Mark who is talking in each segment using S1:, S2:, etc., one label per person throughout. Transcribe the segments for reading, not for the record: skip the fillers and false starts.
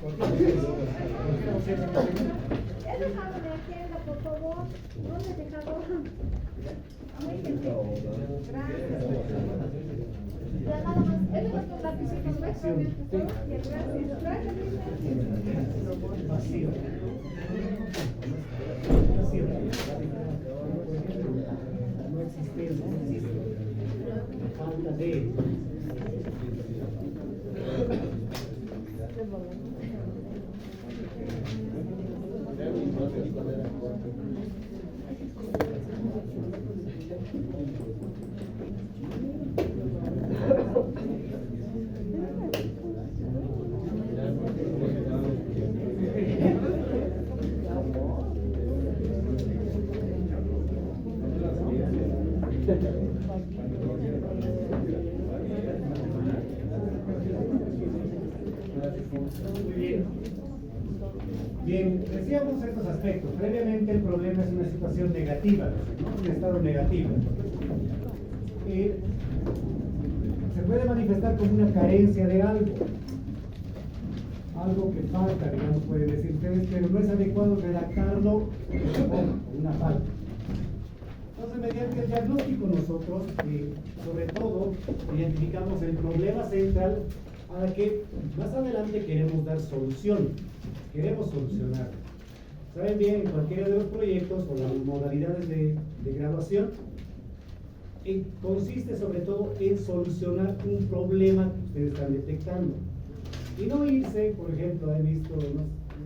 S1: He dejado de agenda, por favor. No le he dejado. Gracias. Ya nada más. He dejado los lapicitos nuestros. Gracias. Gracias.
S2: Vacío. No existe, falta de. Bien, decíamos estos aspectos. Previamente el problema es una situación negativa, ¿no? Un estado negativo. Se puede manifestar como una carencia de algo. Algo que falta, digamos, pueden decir ustedes, pero no es adecuado redactarlo como una falta. Entonces, mediante el diagnóstico nosotros, sobre todo, identificamos el problema central al que más adelante queremos dar solución. Queremos solucionar. Saben bien, en cualquiera de los proyectos o las modalidades de graduación, consiste sobre todo en solucionar un problema que ustedes están detectando. Y no irse, por ejemplo, he visto,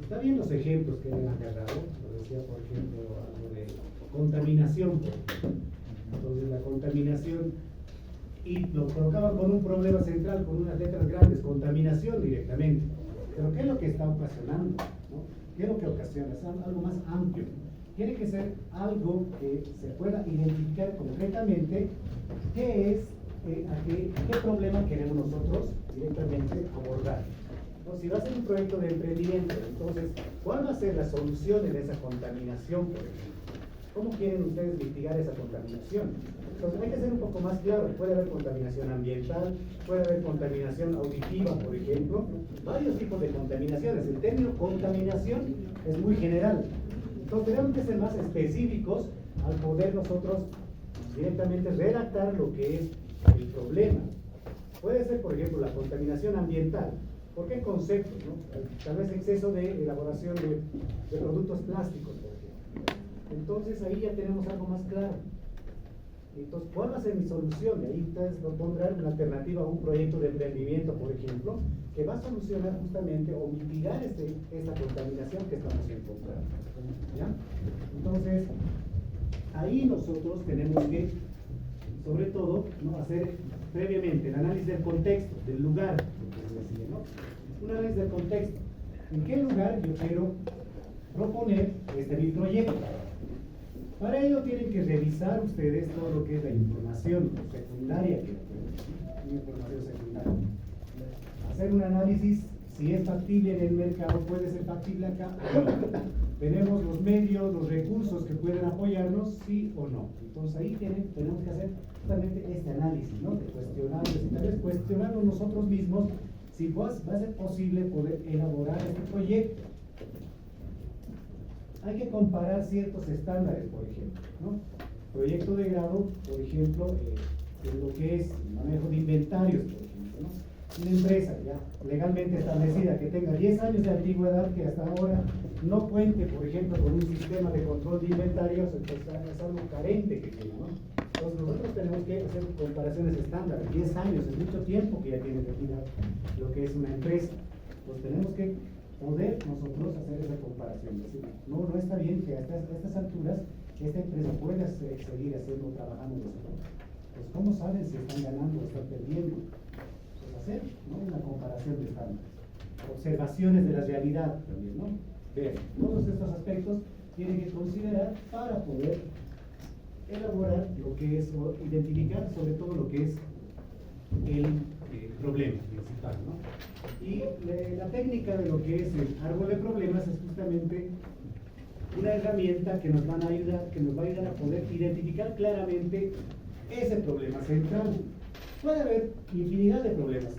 S2: está bien los ejemplos que han agarrado, lo decía, por ejemplo, algo de contaminación, por ejemplo. Entonces la contaminación, y lo colocaban con un problema central, con unas letras grandes, contaminación directamente. Pero ¿qué es lo que está ocasionando? ¿No? ¿Qué es lo que ocasiona? Es algo más amplio. Tiene que ser algo que se pueda identificar concretamente qué es, qué problema queremos nosotros directamente abordar. ¿No? Si va a ser un proyecto de emprendimiento, entonces, ¿cuál va a ser la solución en esa contaminación, por ejemplo? ¿Cómo quieren ustedes mitigar esa contaminación? Entonces hay que ser un poco más claro. Puede haber contaminación ambiental, puede haber contaminación auditiva, por ejemplo, varios tipos de contaminaciones. El término contaminación es muy general. Entonces tenemos que ser más específicos al poder nosotros directamente redactar lo que es el problema. Puede ser, por ejemplo, la contaminación ambiental. ¿Por qué conceptos? ¿No? Tal vez exceso de elaboración de productos plásticos, por ejemplo. Entonces ahí ya tenemos algo más claro. Entonces, ¿cuál va a ser mi solución? Y ahí ustedes nos pondrán una alternativa a un proyecto de emprendimiento, por ejemplo, que va a solucionar justamente o mitigar esta contaminación que estamos encontrando. ¿Ya? Entonces, ahí nosotros tenemos que, sobre todo, ¿no?, hacer previamente el análisis del contexto, del lugar, lo que se decía, ¿no? Un análisis del contexto. ¿En qué lugar yo quiero proponer mi proyecto? Para ello tienen que revisar ustedes todo lo que es la información secundaria que información secundaria. Hacer un análisis si es factible en el mercado, puede ser factible acá o no. Tenemos los medios, los recursos que pueden apoyarnos, sí o no. Entonces ahí tenemos que hacer justamente este análisis, ¿no? De cuestionarnos y tal vez cuestionarnos nosotros mismos si va a ser posible poder elaborar este proyecto. Hay que comparar ciertos estándares, por ejemplo, ¿no? Proyecto de grado, por ejemplo, en lo que es el manejo de inventarios, por ejemplo, ¿no? Una empresa ya legalmente establecida que tenga 10 años de antigüedad, que hasta ahora no cuente, por ejemplo, con un sistema de control de inventarios, entonces es algo carente que tiene, ¿no? Entonces nosotros tenemos que hacer comparaciones estándar. 10 años es mucho tiempo que ya tiene definida lo que es una empresa. Pues tenemos que poder nosotros hacer esa comparación. Es decir, no está bien que a estas alturas esta empresa pueda seguir trabajando de esa forma. Pues ¿cómo saben si están ganando o están perdiendo? Pues hacer, ¿no?, una comparación de estándares. Observaciones de la realidad también, ¿no? Ver, todos estos aspectos tienen que considerar para poder elaborar lo que es, o identificar sobre todo lo que es el problema principal, ¿no? Y la técnica de lo que es el árbol de problemas es justamente una herramienta que nos va a ayudar a poder identificar claramente ese problema central. Puede haber infinidad de problemas.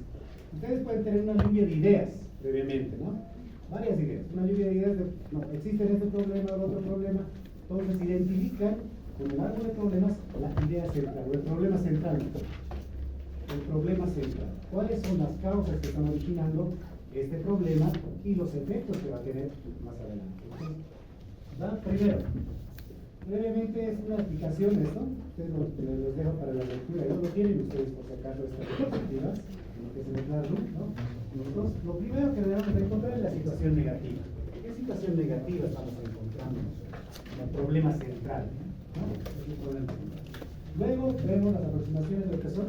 S2: Ustedes pueden tener una lluvia de ideas previamente, ¿no? varias ideas, una lluvia de ideas de, no, existe este problema o otro problema, entonces identifican con el árbol de problemas la idea central, o el problema central. El problema central. ¿Cuáles son las causas que están originando este problema y los efectos que va a tener más adelante? Entonces, va primero. Brevemente es una explicación de esto. Ustedes los dejo para la lectura. No lo tienen ustedes por si acaso estas diapositivas, en lo que se me claro, ¿no? Entonces, lo primero que debemos de encontrar es la situación negativa. ¿Qué situación negativa estamos encontrando? El problema central, ¿no? Es el problema central. Luego vemos las aproximaciones de lo que son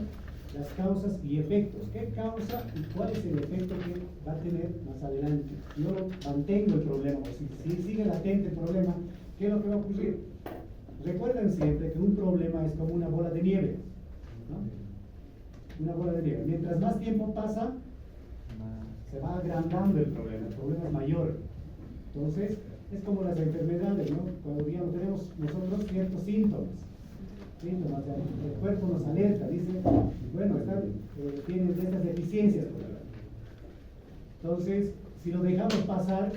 S2: las causas y efectos. ¿Qué causa y cuál es el efecto que va a tener más adelante? Si yo mantengo el problema, o si sigue latente el problema, ¿qué es lo que va a ocurrir? Recuerden siempre que un problema es como una bola de nieve, ¿no? Una bola de nieve. Mientras más tiempo pasa, se va agrandando el problema es mayor. Entonces, es como las enfermedades, ¿no? Cuando digamos, tenemos nosotros ciertos síntomas, o sea, el cuerpo nos alerta, dice, bueno, tienen estas deficiencias por ahí. Entonces, si lo dejamos pasar,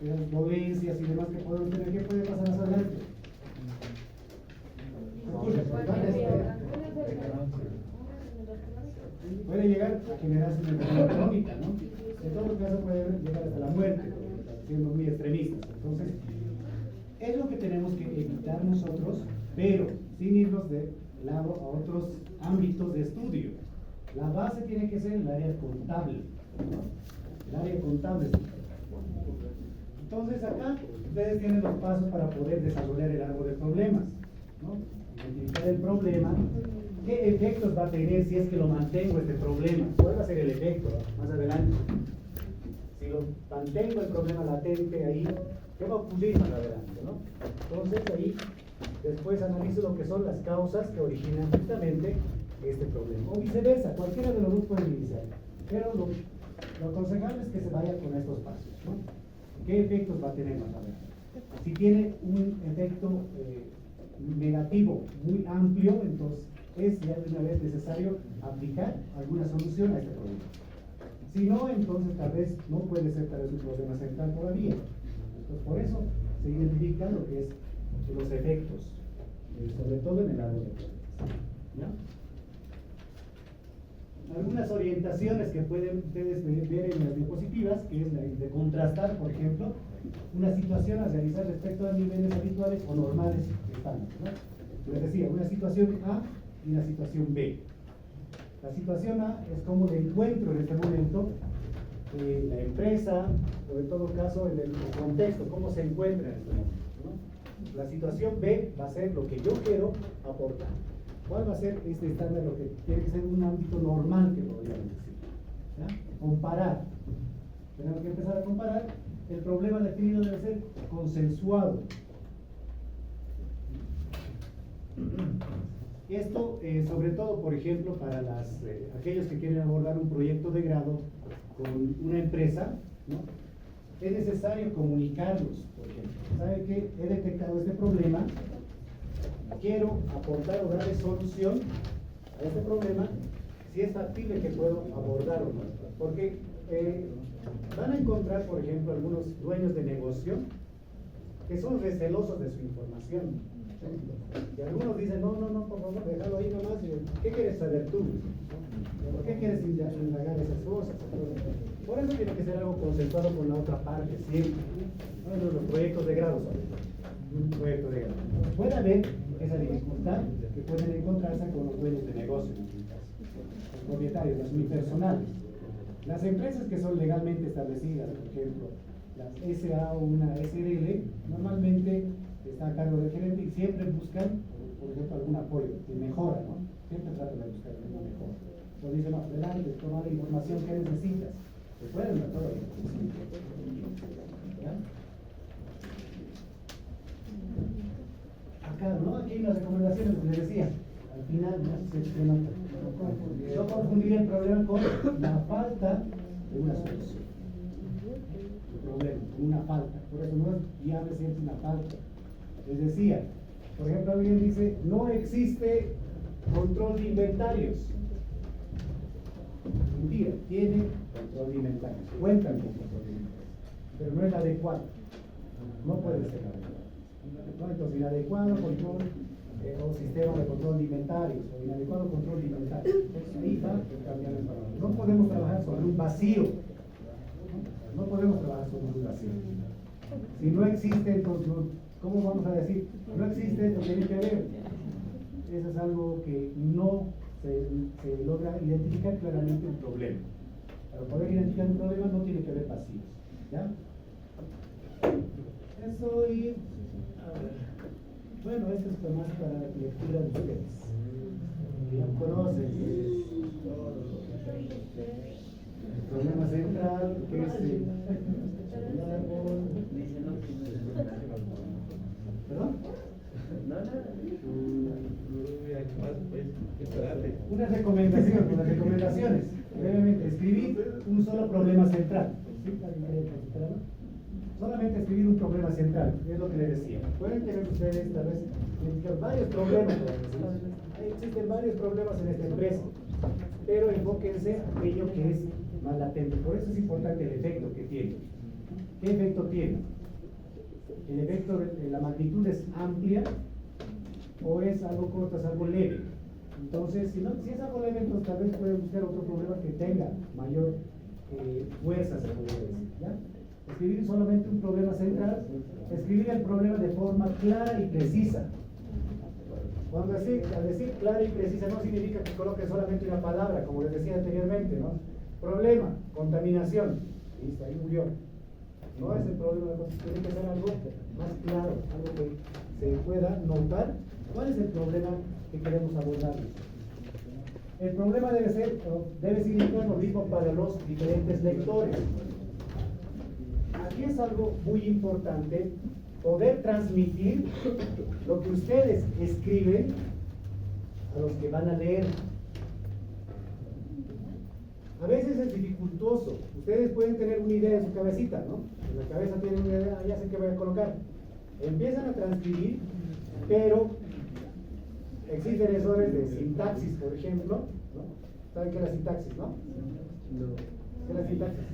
S2: las dolencias y demás que podemos tener, ¿qué puede pasar más adelante? Puede llegar a generarse una enfermedad crónica, ¿no? En todo caso puede llegar hasta la muerte, siendo muy extremistas. Entonces, es lo que tenemos que evitar nosotros, pero sin irnos de lado a otros ámbitos de estudio. La base tiene que ser el área contable, ¿no? El área contable. Entonces acá ustedes tienen los pasos para poder desarrollar el árbol de problemas, ¿no? Identificar el problema, qué efectos va a tener si es que lo mantengo este problema, cuál va a ser el efecto más adelante. Si lo mantengo el problema latente ahí, ¿qué va a ocurrir más adelante, no? Entonces ahí después analizo lo que son las causas que originan justamente este problema, o viceversa, cualquiera de los dos puede iniciar, pero lo aconsejable es que se vaya con estos pasos, ¿no? ¿Qué efectos va a tener más adelante? Si tiene un efecto negativo muy amplio, entonces es ya de una vez necesario aplicar alguna solución a este problema. Si no, entonces tal vez no puede ser tal vez un problema central todavía. Entonces por eso se identifica lo que es los efectos, sobre todo en el árbol de problemas, ¿ya? Algunas orientaciones que pueden ustedes ver en las diapositivas, que es la de contrastar, por ejemplo, una situación a realizar respecto a niveles habituales o normales estándares, ¿no? Les decía, una situación A y una situación B. La situación A es como le encuentro en este momento la empresa, o en todo caso en el contexto, cómo se encuentra en este momento, ¿no? La situación B va a ser lo que yo quiero aportar. ¿Cuál va a ser este estándar? Lo que tiene que ser un ámbito normal que podríamos decir, ¿ya? Comparar. Tenemos que empezar a comparar. El problema definido debe ser consensuado. Esto, sobre todo, por ejemplo, para aquellos que quieren abordar un proyecto de grado con una empresa, ¿no? Es necesario comunicarlos, por ejemplo. ¿Sabe qué? He detectado este problema, quiero aportar o darle solución a este problema, si es factible que puedo abordar o no. Porque van a encontrar, por ejemplo, algunos dueños de negocio que son recelosos de su información. Y algunos dicen, no, por favor, déjalo ahí nomás. ¿Qué quieres saber tú? ¿Por qué quieres indagar esas cosas? Por eso tiene que ser algo consensuado con la otra parte, siempre. Bueno, los proyectos de grado son un proyecto de grado. Puede haber esa dificultad que pueden encontrarse con los dueños de negocio, los propietarios, los unipersonales. Las empresas que son legalmente establecidas, por ejemplo, las SA o una SRL, normalmente está a cargo del gerente y siempre buscan, por ejemplo, algún apoyo de mejora, ¿no? Siempre tratan de buscar alguna mejora. O dicen, no, adelante, toma la información que necesitas. Se pueden dar todo. ¿Ya? Acá, ¿no? Aquí las recomendaciones que les decía. Al final, yo confundiría el problema con la falta de una solución. El problema, una falta. Por eso no es guiarle siempre una falta. Les decía, por ejemplo, alguien dice, no existe control de inventarios. Mentira, tiene control de inventarios. Cuentan con control de inventarios. pero no es adecuado. No puede ser adecuado. ¿No? Entonces, inadecuado control o sistema de control de inventarios o inadecuado control de inventarios. Entonces, ahí va a cambiar el parámetro. No podemos trabajar sobre un vacío. No podemos trabajar sobre un vacío. Si no existe, entonces, ¿cómo vamos a decir? No existe, esto tiene que haber. Eso es algo que no se logra identificar claramente un problema. Para poder identificar un problema no tiene que haber vacíos. ¿Ya? Eso y... bueno, esto es más para lectura de ustedes. Ya conocen el problema central, que es el árbol. ¿Perdón? Unas recomendaciones. Brevemente, escribir un solo problema central. ¿Sí? Solamente escribir un problema central, es lo que les decía. Pueden tener ustedes, tal vez, identificar varios problemas. Existen varios problemas en esta empresa, pero enfóquense en aquello que es más latente. Por eso es importante el efecto que tiene. ¿Qué efecto tiene? ¿El efecto de la magnitud es amplia o es algo corto, es algo leve? Entonces, si es algo leve, entonces tal vez pueden buscar otro problema que tenga mayor fuerza, se podría decir, ¿ya? Escribir solamente un problema central, escribir el problema de forma clara y precisa. Al decir clara y precisa no significa que coloque solamente una palabra, como les decía anteriormente, ¿no? Problema, contaminación, listo, ahí murió. No es el problema, tiene que ser algo más claro, algo que se pueda notar cuál es el problema que queremos abordar. El problema debe significar lo mismo para los diferentes lectores. Aquí es algo muy importante poder transmitir lo que ustedes escriben a los que van a leer. A veces es dificultoso. Ustedes pueden tener una idea en su cabecita, ¿no? En la cabeza tienen una idea, ya sé qué voy a colocar. Empiezan a transcribir, pero existen errores de sintaxis, por ejemplo, ¿no? ¿Saben qué es la sintaxis, no? ¿Qué es la sintaxis?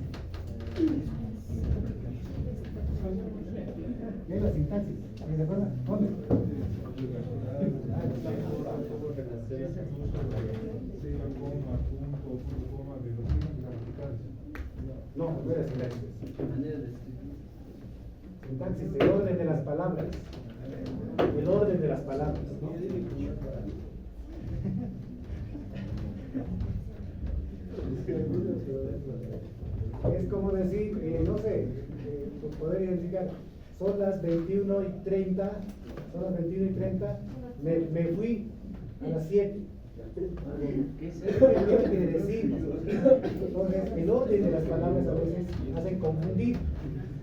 S2: ¿Qué es la sintaxis? ¿Se acuerdan? ¿Dónde? No, no era sintaxis. Sintaxis, el orden de las palabras. El orden de las palabras, ¿no? Es como decir, no sé, poder identificar, son las 21:30, me fui a las 7. ¿Qué quiere decir? Entonces, el orden de las palabras a veces hacen confundir.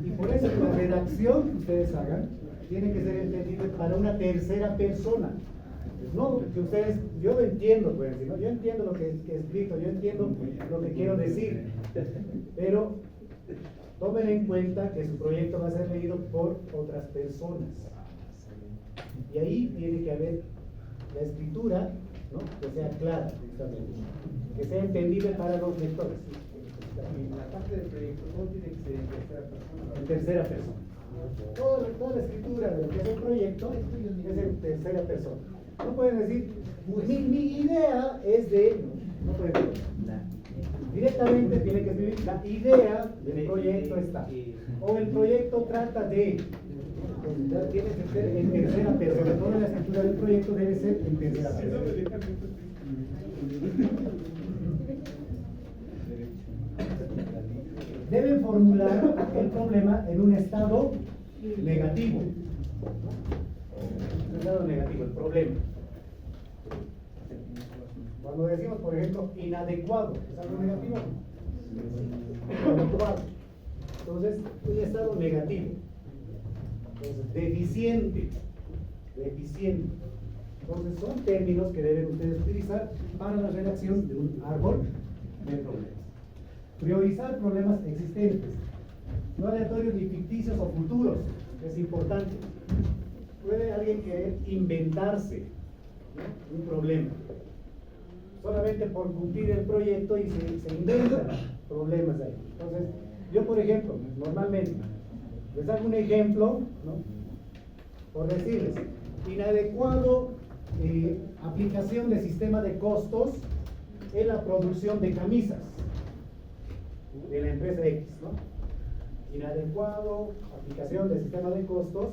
S2: Y por eso la redacción que ustedes hagan tiene que ser entendido para una tercera persona. No, que ustedes, yo lo entiendo, pueden decir, ¿no? Yo entiendo lo que he escrito, yo entiendo lo que quiero decir, pero tomen en cuenta que su proyecto va a ser leído por otras personas. Y ahí tiene que haber la escritura, ¿no? Que sea clara, justamente, que sea entendible para los lectores.
S3: En la parte del proyecto, ¿cómo tiene que ser en tercera persona?
S2: En tercera persona. Toda la escritura de lo que es el proyecto es en tercera persona. No pueden decir, mi idea es de... No pueden decir. Directamente tiene que escribir, la idea del proyecto está. O el proyecto trata de... Tiene que ser en tercera persona. Toda la escritura del proyecto debe ser en tercera persona. Deben formular el problema en un estado negativo. Un estado negativo, el problema. Cuando decimos, por ejemplo, inadecuado, ¿es algo negativo? Inadecuado. Entonces, un estado negativo. Entonces, deficiente. Entonces, son términos que deben ustedes utilizar para la redacción de un árbol de problemas. Priorizar problemas existentes, no aleatorios ni ficticios o futuros, es importante. Puede alguien querer inventarse, ¿no? Un problema, solamente por cumplir el proyecto y se inventan problemas ahí. Entonces, yo por ejemplo, normalmente, les hago un ejemplo, ¿no? Por decirles, inadecuado aplicación de sistema de costos en la producción de camisas de la empresa X, ¿no? Inadecuado aplicación de sistema de costos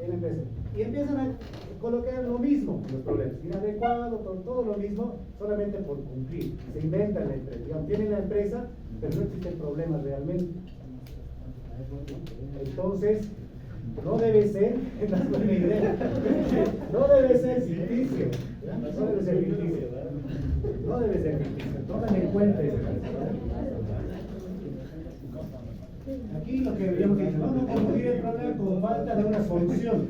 S2: en la empresa. Y empiezan a colocar lo mismo, los problemas. Inadecuado, todo lo mismo, solamente por cumplir. Se inventan la empresa. Digamos, tienen la empresa, pero no existen problemas realmente. Entonces, no debe ser, esta es buena idea, no debe ser ficticio. ¿Ya? No debe ser ficticio. No debe ser ficticio. Tomen en cuenta eso. Aquí lo que deberíamos decir, no confundir el problema con falta de una solución.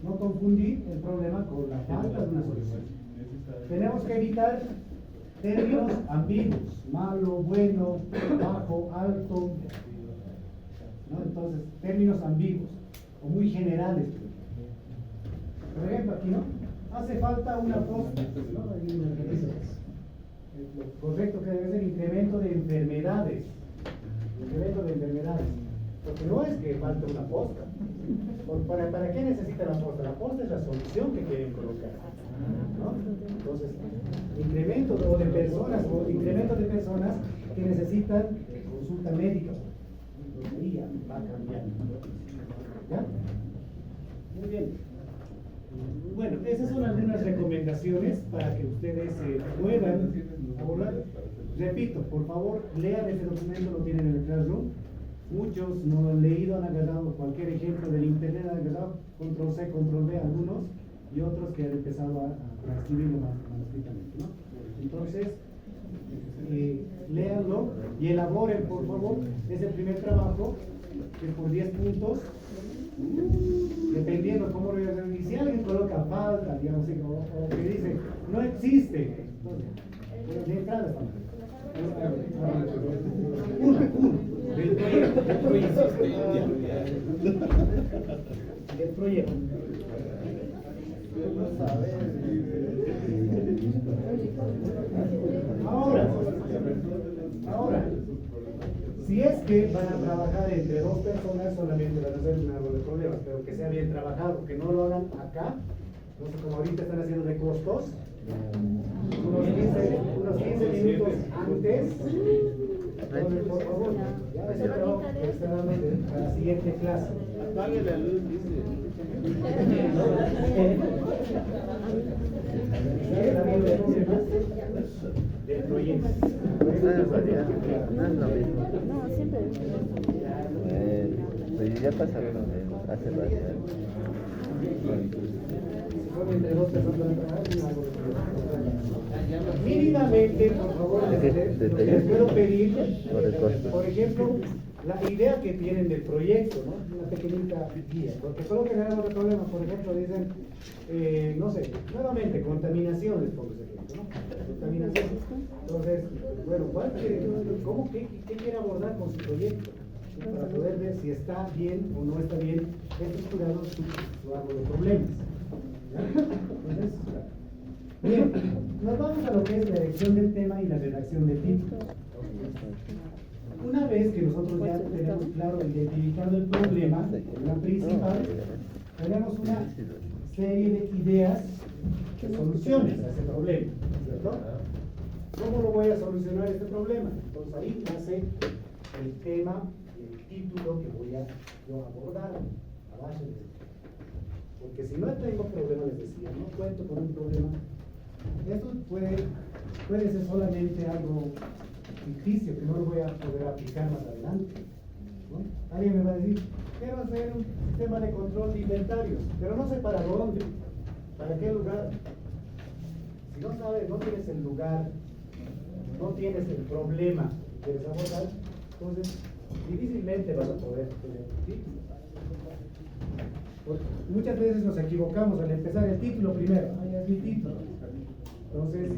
S2: No confundir el problema con la falta de una solución. Tenemos que evitar términos ambiguos, malo, bueno, bajo, alto, ¿no? Entonces, términos ambiguos o muy generales. Por ejemplo, aquí, ¿no? Hace falta una posta, ¿no? Lo correcto que debe ser incremento de enfermedades. Incremento de enfermedades. Porque no es que falte una posta. ¿Para qué necesita la posta? La posta es la solución que quieren colocar, ¿no? Entonces, incremento de personas que necesitan consulta médica. Ahí ya va cambiando. ¿Ya? Muy bien. Bueno, esas son algunas recomendaciones para que ustedes puedan abordar. Repito, por favor, lean este documento, lo tienen en el Classroom. Muchos no lo han leído, han agarrado cualquier ejemplo del internet, han agarrado control C, control V algunos, y otros que han empezado a escribirlo manuscritamente, ¿no? Entonces, léanlo y elaboren, por favor, ese primer trabajo, que por 10 puntos, dependiendo cómo lo vean. Y si alguien coloca falta, digamos así, o que dice, no existe, entonces, de entrada está mal. Uno, del proyecto. Ahora, si es que van a trabajar entre dos personas, solamente van a hacer un árbol de problemas, pero que sea bien trabajado, que no lo hagan acá, no sé, como ahorita están haciendo de costos, unos 15 minutos antes. Entonces, por favor, ya ese trabajo que está dando para la siguiente clase.
S3: Apague la luz, dice.
S2: Del proyecto.
S4: No es lo mismo.
S5: No, siempre.
S4: Pues ya pasaron hace rato.
S2: Entre dos personas mínimamente, por favor, les puedo pedir, por ejemplo, la idea que tienen del proyecto, ¿no? Una pequeñita guía, porque solo generamos problemas. Por ejemplo, dicen, no sé, nuevamente, contaminaciones, por ejemplo, ¿no? Contaminación. Entonces, bueno, ¿qué quiere abordar con su proyecto? Para poder ver si está bien o no está bien estructurado su árbol de problemas. Entonces, bien, nos vamos a lo que es la elección del tema y la redacción del título. Una vez que nosotros ya tenemos claro identificado el problema principal, tenemos una serie de ideas de soluciones a ese problema, ¿cierto? ¿Cómo lo voy a solucionar este problema? Entonces ahí nace el tema y el título que voy a yo abordar a base de. Porque si no tengo problema, les decía, no cuento con un problema, esto puede ser solamente algo ficticio que no lo voy a poder aplicar más adelante, ¿no? Alguien me va a decir, quiero hacer un sistema de control de inventarios, pero no sé para dónde, para qué lugar. Si no sabes, no tienes el lugar, no tienes el problema que quieres abordar, entonces difícilmente vas a poder tener un título. Muchas veces nos equivocamos al empezar el título primero. Ya es mi título. Entonces,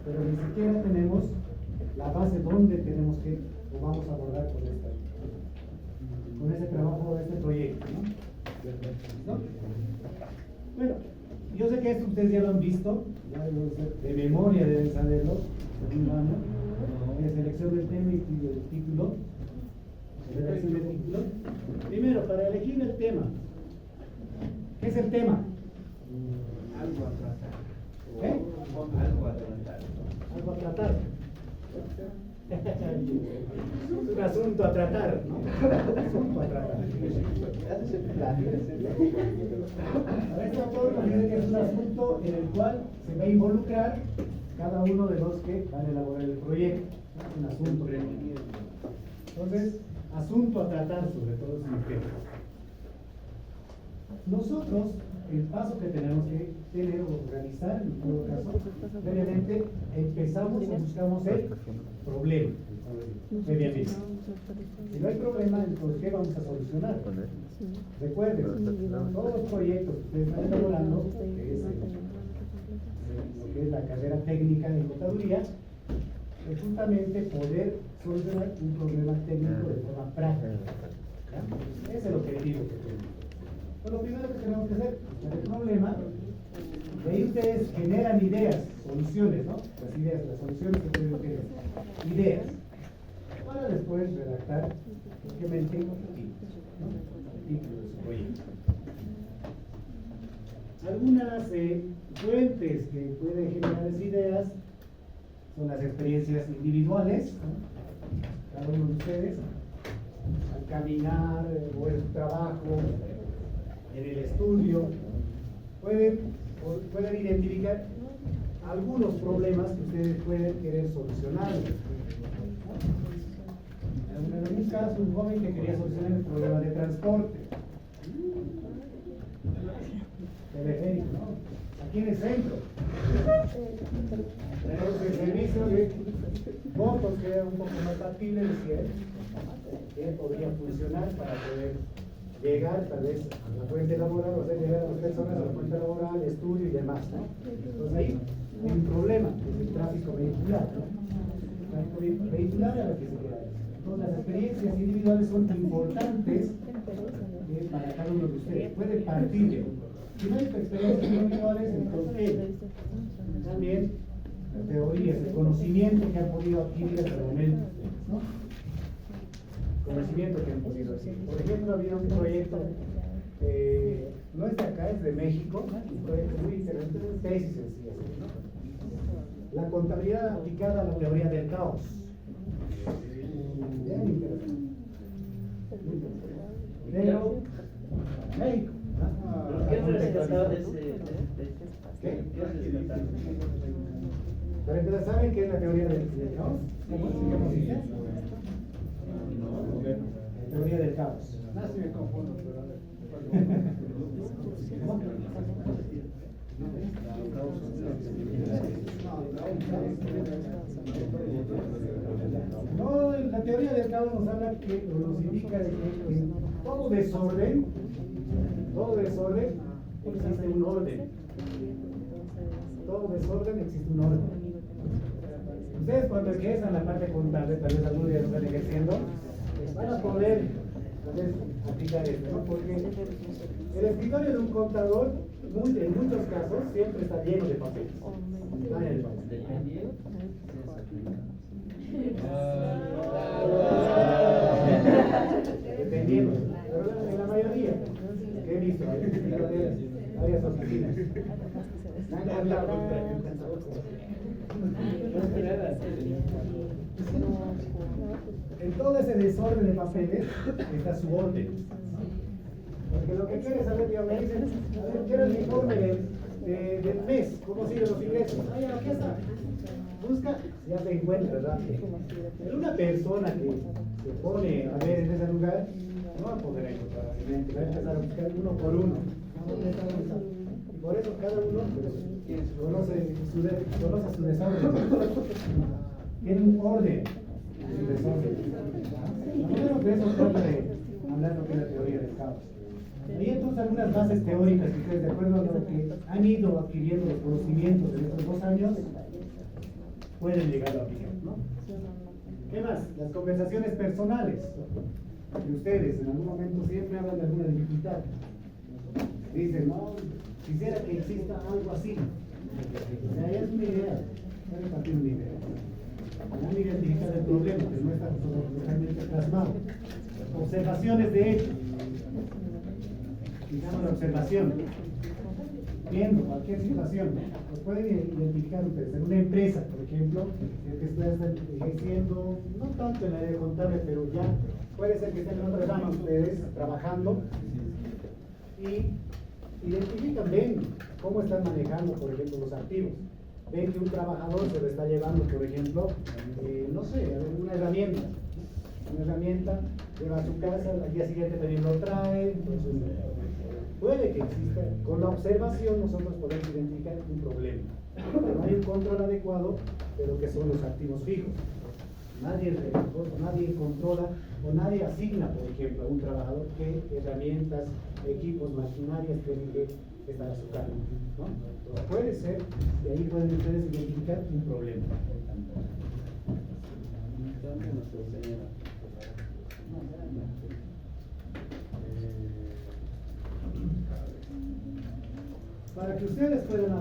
S2: pero ni siquiera tenemos la base donde tenemos que o vamos a abordar con ese trabajo, este proyecto, ¿no? Bueno, yo sé que esto ustedes ya lo han visto, ya de memoria deben saberlo, selección del tema y el título. Redacción del título. Primero, para elegir el tema. ¿Qué es el tema?
S3: Algo a tratar.
S2: ¿Eh?
S3: Algo a tratar.
S2: Algo a tratar. Es un asunto a tratar, ¿no? Asunto a tratar. Ahora esta autor dice que es un asunto en el cual se va a involucrar cada uno de los que van a elaborar el proyecto. Es un asunto. Entonces, asunto a tratar sobre todo es un tema. Nosotros, el paso que tenemos que tener o realizar, en todo caso, previamente empezamos o buscamos el problema, previamente. Si no hay problema, entonces, ¿qué vamos a solucionar? Recuerden, todos los proyectos que ustedes están elaborando, que es lo que es la carrera técnica en contaduría, es justamente poder solucionar un problema técnico de forma práctica. ¿Ya? Ese es el objetivo que tenemos. Pues lo primero que tenemos que hacer es el problema. De ahí ustedes generan ideas, soluciones, ¿no? Las ideas, las soluciones que ustedes tienen. Ideas. Para después redactar, simplemente, el título de su proyecto. Algunas fuentes que pueden generar esas ideas son las experiencias individuales, ¿no? Cada uno de ustedes, al caminar o en su trabajo, en el estudio, pueden identificar algunos problemas que ustedes pueden querer solucionar. En un caso, un joven que quería solucionar el problema de transporte. Teleférico, ¿no? Aquí en el centro. Tenemos el servicio de motos que era un poco más factible, decía él, que podría funcionar para poder llegar tal vez a la fuente laboral, o sea, llegar a las personas a la fuente laboral, estudio y demás, ¿no? Entonces ahí hay un problema, que es el tráfico vehicular, ¿no? El tráfico vehicular a la que se queda. Entonces las experiencias individuales son importantes para cada uno de ustedes. Pueden partir de uno. Si no hay experiencias individuales, entonces también las teorías, el conocimiento que han podido adquirir hasta el momento, ¿no? Conocimiento que han podido hacer. Por ejemplo, había un proyecto, no es de acá, es de México, un proyecto muy interesante, es tesis en sí, ¿no? La contabilidad aplicada a la teoría del caos. Bien interesante. Pero, México.
S3: ¿Qué es el resultado de ese?
S2: ¿Qué? Para empezar, ¿saben qué es la teoría del caos? ¿Cómo se dice? La teoría del caos.
S3: No, si me confundo, pero
S2: No, la teoría del caos nos habla que nos indica de que en todo desorden existe un orden. Todo desorden existe un orden. Ustedes cuando empiezan la parte contable, tal vez algún día lo están ejerciendo, van a poder aplicar esto, ¿no? Porque el escritorio de un contador, en muchos casos, siempre está lleno de papeles. Está en el papel. Dependiendo, pero en la mayoría que he visto, varias oficinas. En todo ese desorden de papeles está su orden. Porque lo que quiere saber, tío, me dicen, a ver, quiero el informe del mes, ¿cómo siguen los ingresos? Ah, ya, aquí está. Busca, ya se encuentra, ¿verdad? Pero una persona que se pone a ver en ese lugar, no va a poder encontrar fácilmente, va a empezar a buscar uno por uno. Y por eso cada uno conoce su desorden. Tiene un orden en su desorden. Primero que eso trata de hablar lo que es la teoría del caos. Y entonces algunas bases teóricas que ustedes, de acuerdo a lo que han ido adquiriendo los conocimientos en estos 2 años, pueden llegar a aplicar, ¿no? ¿Qué más? Las conversaciones personales de ustedes en algún momento siempre hablan de alguna dificultad. Dicen, no, quisiera que exista algo así. O sea, ya es una idea, ya repartir una idea. van a identificar el problema, que no está totalmente plasmado. Observaciones de hecho. Digamos la observación. Viendo cualquier situación, pues pueden identificar ustedes. En una empresa, por ejemplo, que están ejerciendo, no tanto en el área contable, pero ya puede ser que estén en otra rama ustedes trabajando y identifican, ven cómo están manejando, por ejemplo, los activos. Ven que un trabajador se lo está llevando, por ejemplo, no sé, una herramienta. Una herramienta, lleva a su casa, al día siguiente también lo trae, entonces puede que exista. Con la observación nosotros podemos identificar un problema. No hay un control adecuado de lo que son los activos fijos. Nadie controla o nadie asigna, por ejemplo, a un trabajador qué herramientas, equipos, maquinarias tienen que estar a su cargo, ¿no? Entonces, puede ser, y ahí pueden ustedes identificar un problema. Para que ustedes puedan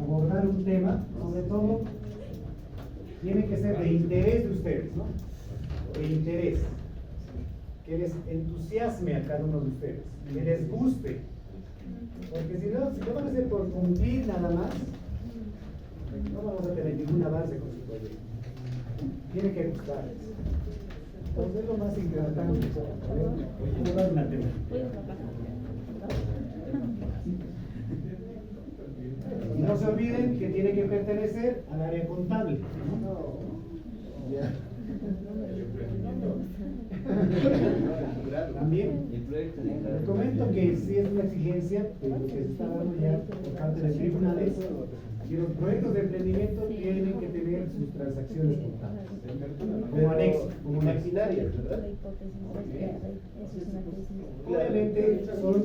S2: abordar un tema, sobre todo, tiene que ser de interés de ustedes, ¿no? De interés. Que les entusiasme a cada uno de ustedes, que les guste. Porque si no van a hacer por cumplir nada más, no vamos a tener ningún avance con su proyecto. Tiene que gustarles. Entonces es lo más importante. Voy a dar una tema. Y no se olviden que tiene que pertenecer al área contable, ¿no? También les comento que sí es una exigencia de lo que se está dando ya por parte de tribunales, que los proyectos de emprendimiento tienen que tener sus transacciones contables como anexo, como maquinarias, ¿verdad? Obviamente son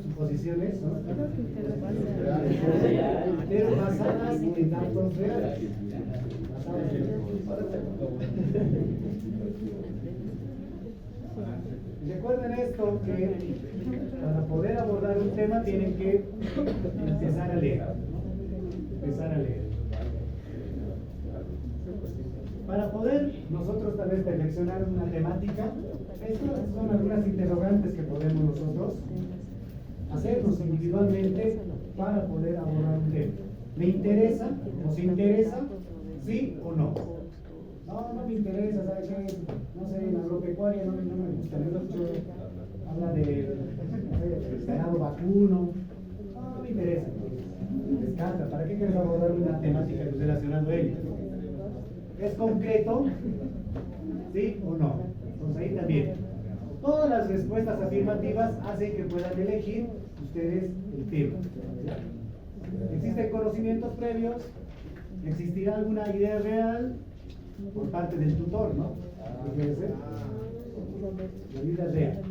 S2: suposiciones, ¿no? Pero basadas en datos reales. Recuerden esto, que para poder abordar un tema tienen que empezar a leer. Para poder nosotros tal vez perfeccionar una temática, estas son algunas interrogantes que podemos nosotros hacernos individualmente para poder abordar un tema. ¿Me interesa? ¿Nos interesa? ¿Sí o no? No me interesa, ¿sabes qué? No sé, la agropecuaria no me gusta. Habla de ganado vacuno. No me interesa. Descarta. ¿Para qué quieres abordar una temática relacionada a ella? ¿Es concreto? ¿Sí o no? Entonces ahí también. Todas las respuestas afirmativas hacen que puedan elegir ustedes el tema. ¿Existen conocimientos previos? ¿Existirá alguna idea real por parte del tutor, no? ¿Qué quiere ser? La vida real.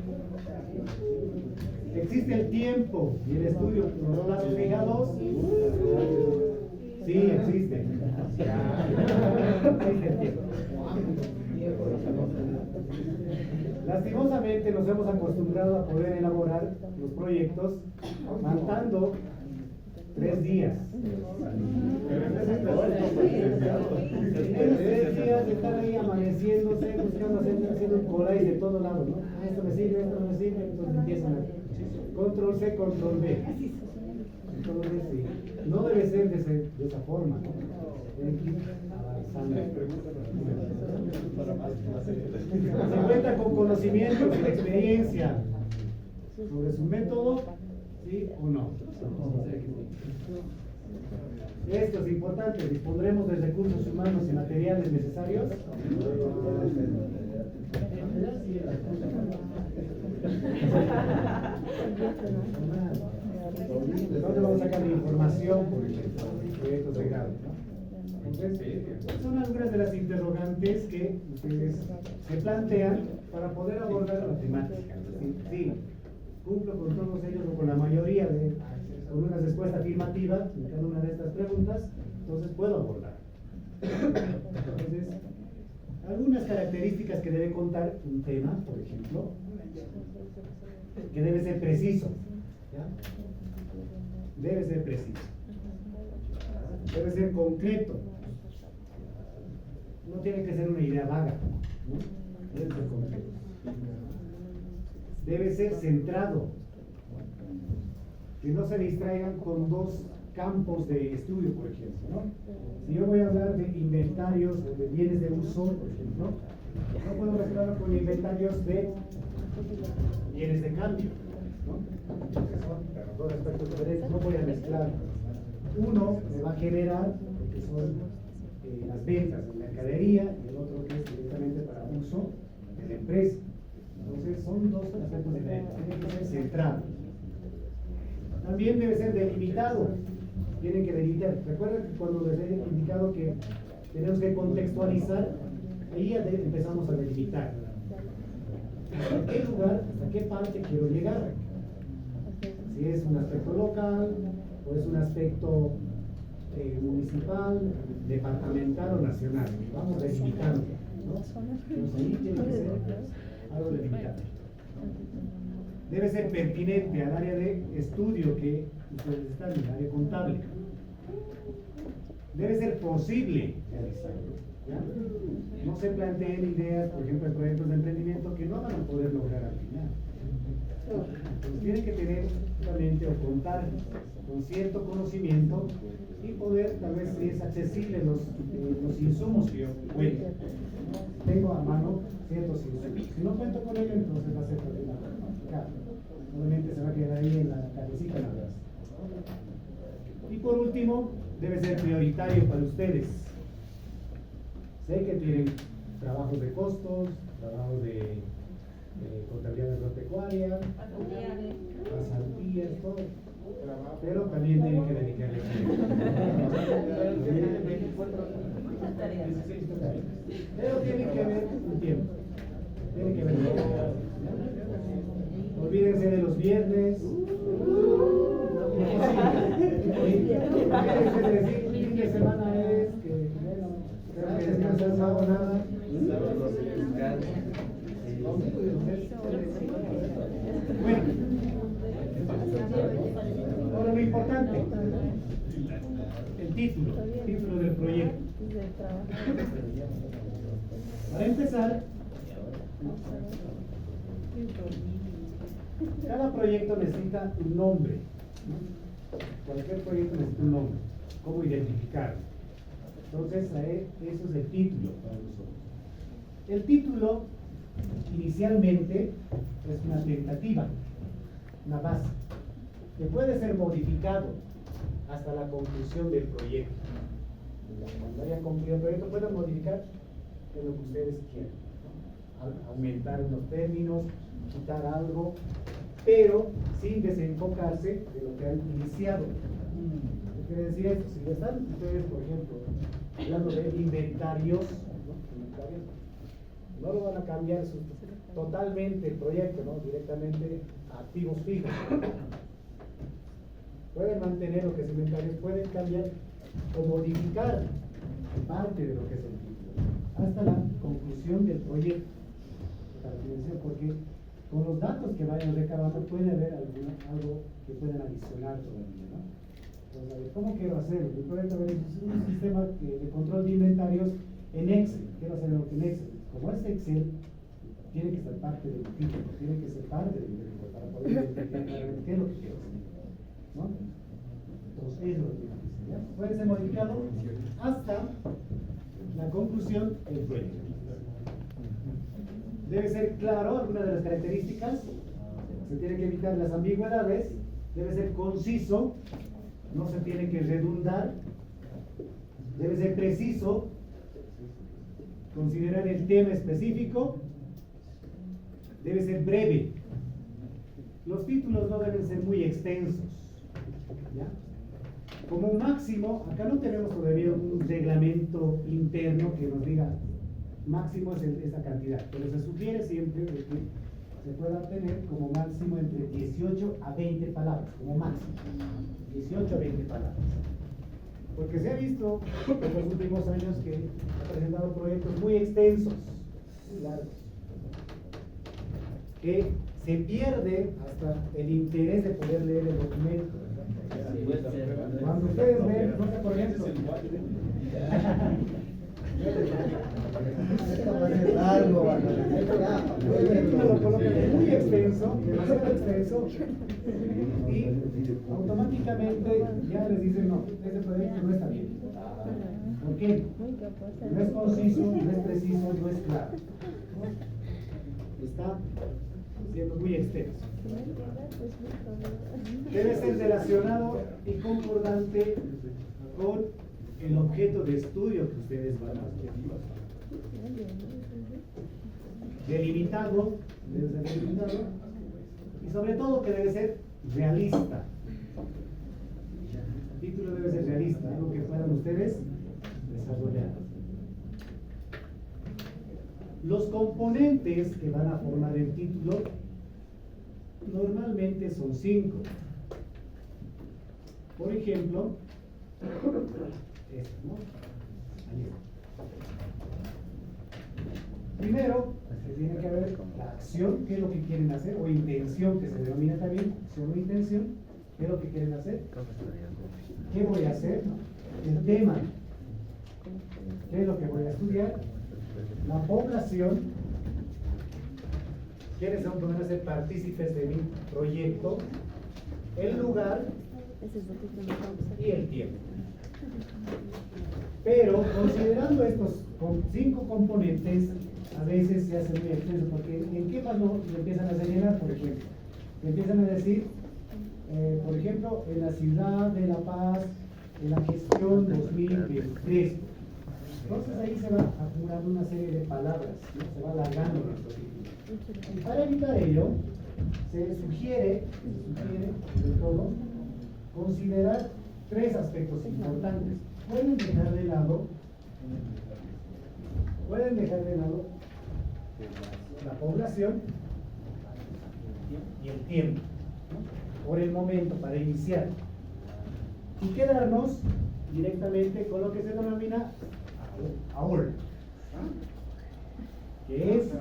S2: ¿Existe el tiempo y el estudio por los plazos fijados? Sí, existe. Existe el tiempo. Lastimosamente nos hemos acostumbrado a poder elaborar los proyectos faltando 3 días. En 3 días de estar ahí amaneciéndose, buscando, haciendo un collage de todos lados, ¿no? Esto me sirve, esto no me sirve, entonces empiezan a control C, control B. Entonces, sí, no debe ser de esa forma, ¿no? Debe ir avanzando. Se cuenta con conocimientos y experiencia sobre su método, ¿sí o no? Esto es importante. ¿Dispondremos de recursos humanos y materiales necesarios? ¿Dónde vamos a sacar la información, por ejemplo, de proyectos de grado, ¿no? Entonces, son algunas de las interrogantes que ustedes se plantean para poder abordar la temática. Sí, cumplo con todos ellos o con la mayoría con una respuesta afirmativa en cada una de estas preguntas, entonces puedo abordar. Entonces, algunas características que debe contar un tema, por ejemplo, que debe ser preciso, ¿ya? Debe ser preciso, debe ser concreto, no tiene que ser una idea vaga, ¿no? Debe ser concreto. Debe ser centrado, que no se distraigan con dos campos de estudio, por ejemplo, ¿no? Si yo voy a hablar de inventarios o de bienes de uso, por ejemplo, no puedo mezclarlo con inventarios de bienes de cambio, ¿no? Que son dos aspectos diferentes, no voy a mezclar. Uno me va a generar lo que son las ventas de mercadería y el otro que es directamente para uso de la empresa. Entonces son dos aspectos diferentes, tiene que ser centrado. También debe ser delimitado, tienen que delimitar. Recuerden que cuando les he indicado que tenemos que contextualizar, ahí ya empezamos a delimitar. ¿Hasta qué lugar, hasta qué parte quiero llegar? Si es un aspecto local, o es un aspecto municipal, departamental o nacional. Vamos delimitando, ¿no? Entonces ahí tiene que ser algo delimitado. Debe ser pertinente al área de estudio que ustedes están, en el área contable. Debe ser posible realizarlo, ¿ya? No se planteen ideas, por ejemplo, en proyectos de emprendimiento que no van a poder lograr al final. Entonces, tienen que tener realmente o contar con cierto conocimiento y poder, tal vez si es accesible los insumos que yo cuento. Tengo a mano ciertos insumos. Si no cuento con ello, entonces va a ser complicado. Obviamente se va a quedar ahí en la cabecita nada más. Y por último, debe ser prioritario para ustedes. Sé que tienen trabajos de costos, trabajos de contabilidad agropecuaria, pasantías, todo. Pero también tienen que dedicarle pero tienen que ver un tiempo. Tienen que ver un tiempo. Olvídense de los viernes. Olvídense de decir fin de semana es que bueno, creo que descansar no hago nada. Bueno, ahora lo importante, el título del proyecto. Para empezar, cada proyecto necesita un nombre, ¿no? Cualquier proyecto necesita un nombre, cómo identificarlo. Entonces, eso es el título para nosotros. El título, inicialmente, es una tentativa, una base, que puede ser modificado hasta la conclusión del proyecto. Cuando haya concluido el proyecto, pueden modificar de lo que ustedes quieran, ¿no? Aumentar unos términos, quitar algo, pero sin desenfocarse de lo que han iniciado. ¿Qué quiere decir esto? Si están ustedes, por ejemplo, hablando de inventarios, no lo van a cambiar totalmente el proyecto, ¿no? Directamente a activos fijos. Pueden mantener lo que es inventarios, pueden cambiar o modificar parte de lo que es el título hasta la conclusión del proyecto, porque con los datos que vayan recabando puede haber algo que puedan adicionar todavía, ¿no? Entonces, a ver, ¿cómo quiero hacerlo? Yo puedo ver un sistema de control de inventarios en Excel. Quiero hacerlo en Excel. Como es Excel, tiene que ser parte del título, tiene que ser parte del proyecto para poder identificar claramente qué es lo que quiero hacer, ¿no? Entonces, eso es lo que quiero hacer, ¿ya? Puede ser modificado hasta la conclusión del proyecto. Debe ser claro algunas de las características, se tienen que evitar las ambigüedades, debe ser conciso, no se tiene que redundar, debe ser preciso, considerar el tema específico, debe ser breve. Los títulos no deben ser muy extensos, ¿ya? Como máximo, acá no tenemos todavía un reglamento interno que nos diga máximo es esta cantidad, pero se sugiere siempre de que se pueda obtener como máximo entre 18 a 20 palabras, como máximo, 18 a 20 palabras. Porque se ha visto en los últimos años que ha presentado proyectos muy extensos, muy largos, que se pierde hasta el interés de poder leer el documento. Cuando ustedes ven, no sé, por ejemplo, Lo colocan muy extenso, demasiado extenso, y automáticamente ya les dicen, no, ese proyecto no está bien. ¿Por qué? No es conciso, no es preciso, no es claro. Está siendo muy extenso. Debe ser relacionado y concordante con el objeto de estudio que ustedes van a hacer. Delimitado, debe ser delimitado, y sobre todo que debe ser realista. El título debe ser realista, algo que puedan ustedes desarrollar. Los componentes que van a formar el título normalmente son 5. Por ejemplo, esto, ¿no? Ahí está. Primero, se tiene que ver la acción, qué es lo que quieren hacer, o intención, que se denomina también, acción o intención, qué es lo que quieren hacer, qué voy a hacer, el tema, qué es lo que voy a estudiar, la población, quiénes son que van a ser partícipes de mi proyecto, el lugar y el tiempo. Pero considerando estos 5 componentes, a veces se hace muy extenso, porque ¿en qué más lo empiezan a señalar, por ejemplo? Empiezan a decir, por ejemplo, en la ciudad de La Paz, en la gestión 2023. Entonces ahí se va acumulando una serie de palabras, ¿no? Se va alargando nuestro título. Y para evitar ello, se sugiere, sobre todo, considerar 3 aspectos importantes. Pueden dejar de lado la población y el tiempo, ¿no? Por el momento, para iniciar. Y quedarnos directamente con lo que se denomina ahora, ¿no? Que es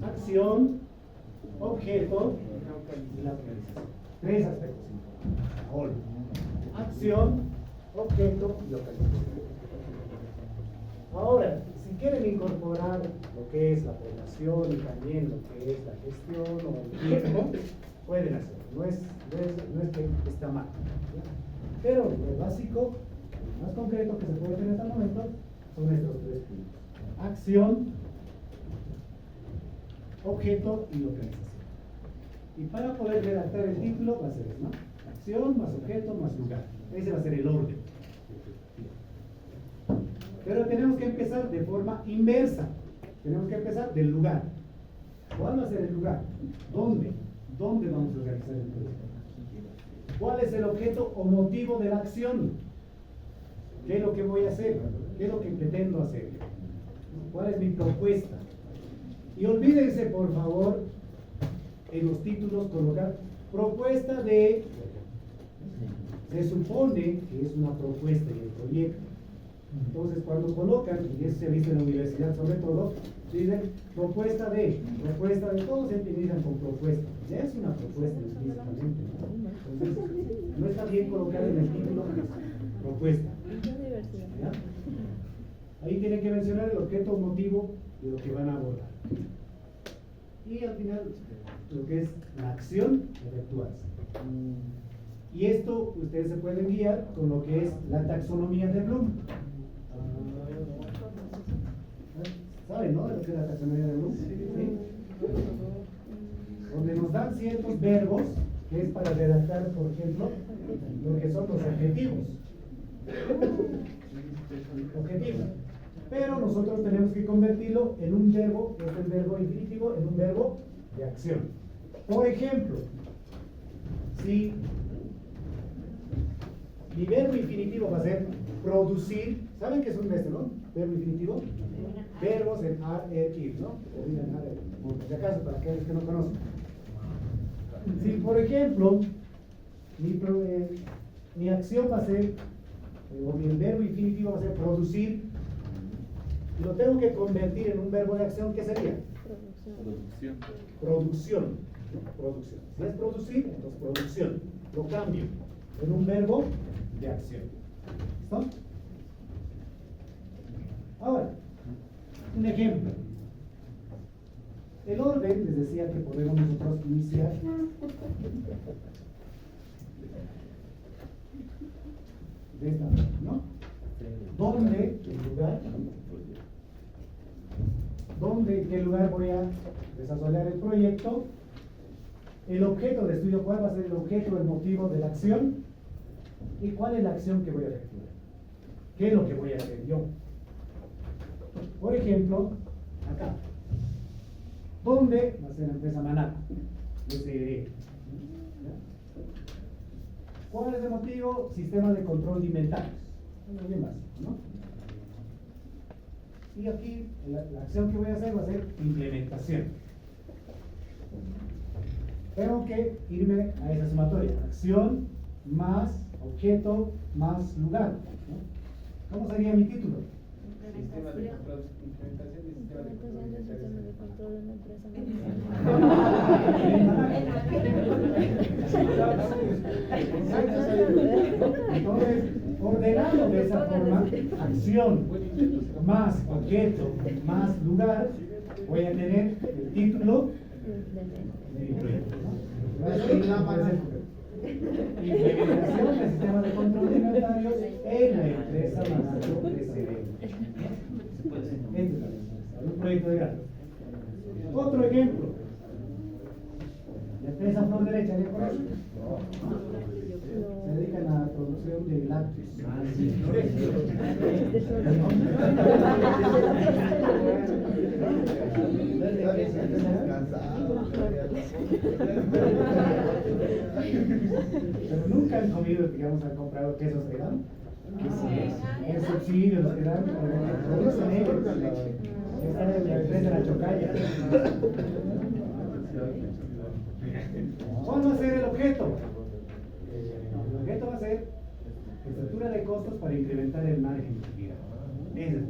S2: acción, objeto y la localización. 3 aspectos importantes. Ahora, acción, objeto y localización. Ahora, si quieren incorporar lo que es la población y también lo que es la gestión o el tiempo, pueden hacerlo. No es que está mal, ¿ya? Pero lo básico, lo más concreto que se puede tener hasta el momento son estos 3 puntos: acción, objeto y localización. Y para poder redactar el título va a ser eso, ¿no? Acción más objeto más lugar. Ese va a ser el orden. Pero tenemos que empezar de forma inversa. Tenemos que empezar del lugar. ¿Cuál va a ser el lugar? ¿Dónde? ¿Dónde vamos a realizar el proyecto? ¿Cuál es el objeto o motivo de la acción? ¿Qué es lo que voy a hacer? ¿Qué es lo que pretendo hacer? ¿Cuál es mi propuesta? Y olvídense, por favor, en los títulos colocar propuesta de... Se supone que es una propuesta y el proyecto. Entonces, cuando colocan, y eso se ha visto en la universidad sobre todo, dicen propuesta de, todos se utilizan con propuesta. Ya es una propuesta explícitamente, ¿no? Entonces, no está bien colocar en el título propuesta. ¿Ya? Ahí tienen que mencionar el objeto o motivo de lo que van a abordar. Y al final, lo que es la acción efectuarse. Y esto ustedes se pueden guiar con lo que es la taxonomía de Bloom. ¿Saben, no? De lo que es la taxonomía de Bloom. ¿Sí? Donde nos dan ciertos verbos, que es para redactar, por ejemplo, lo que son los objetivos. Objetivos. Pero nosotros tenemos que convertirlo en un verbo, que es el verbo infinitivo, en un verbo de acción. Por ejemplo, si mi verbo infinitivo va a ser producir, ¿saben qué es un verbo, no? Verbo infinitivo. Verbos en ar, ir, ¿no? Por si acaso, para aquellos que no conocen. Si, por ejemplo, mi acción va a ser, o mi verbo infinitivo va a ser producir, lo tengo que convertir en un verbo de acción, ¿qué sería?
S5: Producción.
S2: Producción. Producción. Si es producir, entonces producción. Lo cambio en un verbo de acción. ¿Listo? Ahora, Un ejemplo. El orden, les decía que podemos nosotros iniciar de esta forma, ¿no? ¿Dónde, en lugar? ¿Dónde, en qué lugar voy a desarrollar el proyecto? El objeto de estudio, ¿cuál va a ser el objeto, el motivo de la acción? ¿Y cuál es la acción que voy a efectuar? ¿Qué es lo que voy a hacer yo? Por ejemplo, acá. ¿Dónde va a ser la empresa Manaco? SRE. ¿Cuál es el motivo? Sistema de control de inventarios. Algo bien básico, ¿no? Y aquí la acción que voy a hacer va a ser implementación. Tengo que irme a esa sumatoria. Acción más objeto más lugar, ¿no? ¿Cómo sería mi título?
S3: Sistema de control, implementación del sistema de control de
S2: Entonces, ordenado de esa forma, acción más objeto más lugar, voy a tener el título de mi proyecto, ¿no? Implementación del sistema de control de inventarios en la empresa Manaco SRE. Este es un proyecto de grado. Otro ejemplo. La empresa Flor Derecha, ¿le conoce? Se dedican a la producción de lácteos. Pero nunca han comido, digamos, han comprado quesos que dan. El subsidio, los que dan, producen ellos. Está en la empresa de la Chocalla. ¿Cuál va a ser el objeto? El objeto va a ser estructura de costos para incrementar el margen de utilidad. Ese es.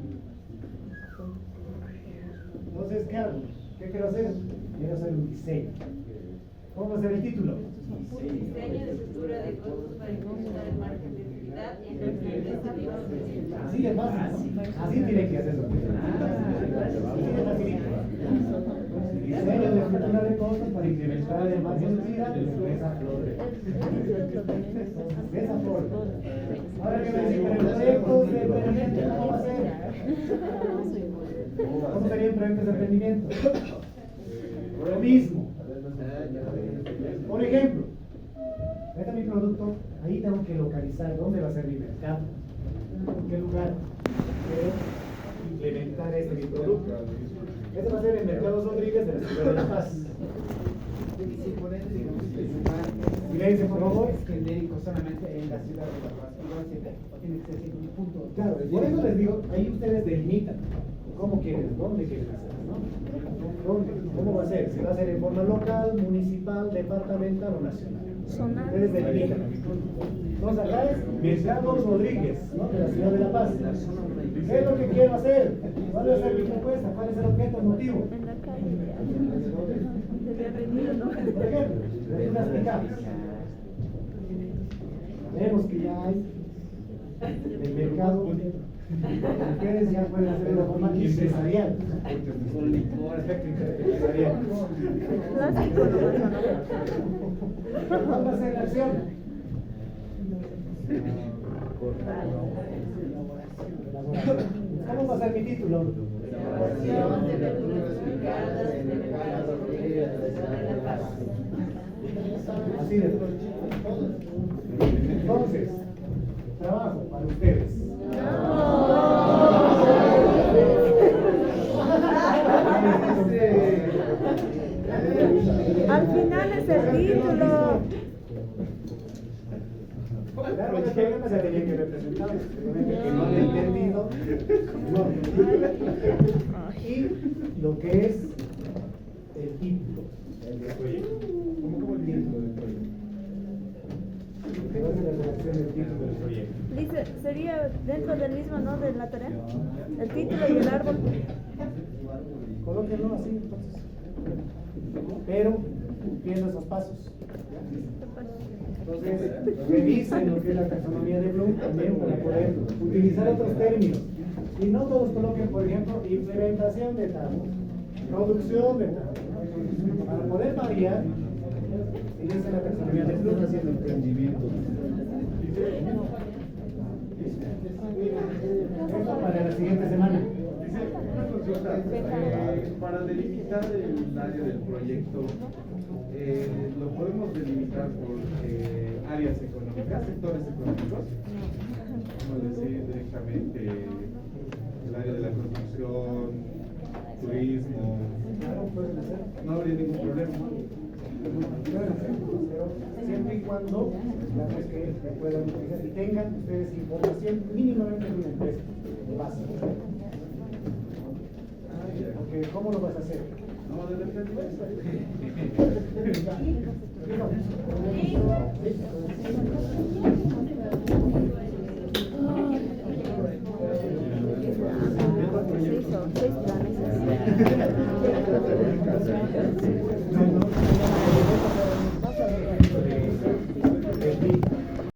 S2: Entonces, ¿qué hago? ¿Qué quiero hacer? Quiero hacer un diseño. ¿Cómo va a ser el título?
S5: Diseño de estructura de costos para incrementar el margen de utilidad y el
S2: Así es fácil, ¿no? Así tiene que hacerlo. Así es facilito. Diseño de estructura de costos para incrementar el margen de utilidad de la empresa Flor Derecha. De esa forma. Ahora que me dicen, pero el proyecto de emprendimiento, ¿cómo va a ser? ¿Cómo sería un proyecto de emprendimiento? Lo mismo. Por ejemplo, este es mi producto, ahí tengo que localizar dónde va a ser mi mercado, en qué lugar quiero implementar este mi producto. Este va a ser el Mercado Rodríguez de la ciudad de La Paz. Silencio, por favor.
S3: Es genérico solamente en la ciudad de La Paz. Igual siempre, o tiene que ser siempre un punto.
S2: Claro, por eso les digo, ahí ustedes delimitan cómo quieren, dónde quieren hacer, ¿no? ¿Dónde? ¿Cómo va a ser? ¿Se va a hacer en forma local, municipal, departamental o nacional? Ustedes delimitan. Entonces acá es Mercado Rodríguez, ¿no? De la ciudad de La Paz. ¿Qué es lo que quiero hacer? ¿Cuál va a ser mi propuesta? ¿Cuál es el objeto, el motivo?
S6: En la calle. Debe haber venido, ¿no?
S2: Por ejemplo, unas pickups. Vemos que ya hay el mercado. Ustedes ya pueden hacer de una forma empresarial. Perfecto, empresarial.
S6: Plástico nomás, ¿no?
S2: ¿Cuál va a ser la acción? ¿Cómo va a ser mi título?
S5: Elaboración de verduras ubicadas en el mercado Rodríguez de la ciudad de La Paz.
S2: Así de. Entonces, trabajo para ustedes.
S6: Al final es el título.
S2: Claro, los problemas se tenían que representar, que no han entendido. No. Y lo que es el título del proyecto. ¿Cómo el título del proyecto? ¿Qué va a ser la redacción del título del proyecto?
S6: Dice, sería dentro del mismo, ¿no? De la tarea. El título y el árbol.
S2: Colóquenlo así, entonces. Pero cumpliendo esos pasos. Entonces, revisen lo que es la taxonomía de Bloom también para poder utilizar otros términos. Y no todos coloquen, por ejemplo, implementación de tal, producción de tal. Para poder variar, fíjense la taxonomía de flujos haciendo emprendimiento. Esto para la siguiente semana.
S7: Una consulta, para delimitar el área del proyecto, ¿lo podemos delimitar por áreas económicas, sectores económicos? Como decir directamente el área de la construcción, turismo.
S2: Claro, pueden hacer.
S7: No habría ningún problema.
S2: Pueden hacer, pero siempre y cuando digamos que puedan utilizar y tengan ustedes información mínimamente de una empresa básica. Porque ¿cómo lo vas a hacer?
S7: No, de repente.
S6: Sí, son 6 planes.
S2: No,